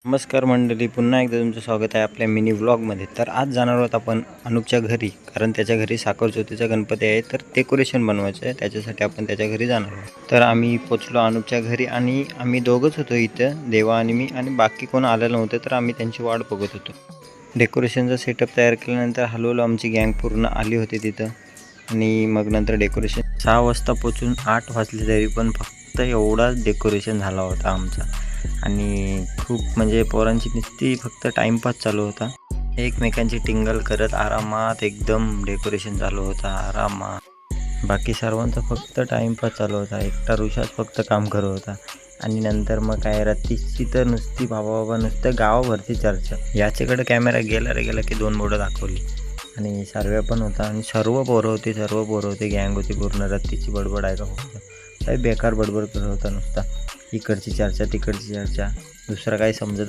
नमस्कार मंडळी, पुन्हा एकदा तुमचं स्वागत आहे आपल्या मिनी व्लॉगमध्ये. तर आज जाणार आहोत आपण अनुपच्या घरी, कारण त्याच्या घरी साखरज्योतीचा गणपती आहे. तर डेकोरेशन बनवायचं आहे, त्याच्यासाठी आपण त्याच्या घरी जाणार आहोत. तर आम्ही पोचलो अनुपच्या घरी आणि आम्ही दोघंच होतो इथं, देवा आणि मी, आणि बाकी कोण आलेलं नव्हतं. तर आम्ही त्यांची वाट बघत होतो. डेकोरेशनचा सेटअप तयार केल्यानंतर हळूहळू आमची गँग पूर्ण आली होती तिथं. आणि मग नंतर डेकोरेशन 6 वाजता पोचून 8 वाजले, तरी पण फक्त एवढाच डेकोरेशन झाला होता आमचा. आणि खूप म्हणजे पोरांची नुसती फक्त टाईमपास चालू होता. एकमेकांची टिंगल करत आरामात एकदम डेकोरेशन चालू होता आरामात. बाकी सर्वांचा फक्त टाईमपास चालू होता. एकटा ऋषाच फक्त काम करत होता. आणि नंतर मग काय रात्रीची तर नुसती बाबा नुसतं गावावरती चर्चा. याच्याकडे कॅमेरा गेला रे गेला की 2 बोर्डं दाखवली. आणि सर्व पण होता आणि सर्व पोरं होते गँग होती पूर्ण. रात्रीची बडबड आहे का होतं काही बेकार बडबड करत होता नुसता. इकडची चर्चा तिकडची चर्चा, दुसरं काही समजत